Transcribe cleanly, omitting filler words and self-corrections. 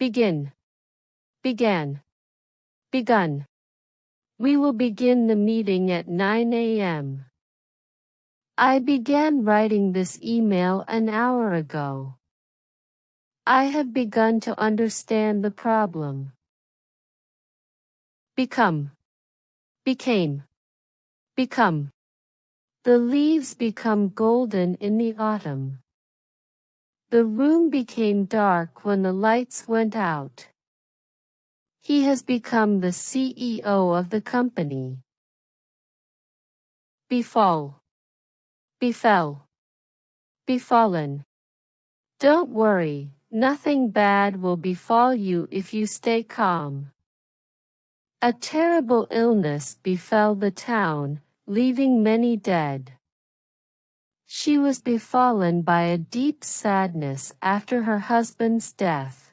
begin, began, begun. We will begin the meeting at 9 a.m. I began writing this email an hour ago. I have begun to understand the problem. Become, became, become. The leaves become golden in the autumn. The room became dark when the lights went out. He has become the CEO of the company. Befall, befell, befallen. Don't worry, nothing bad will befall you if you stay calm. A terrible illness befell the town, leaving many dead. She was befallen by a deep sadness after her husband's death.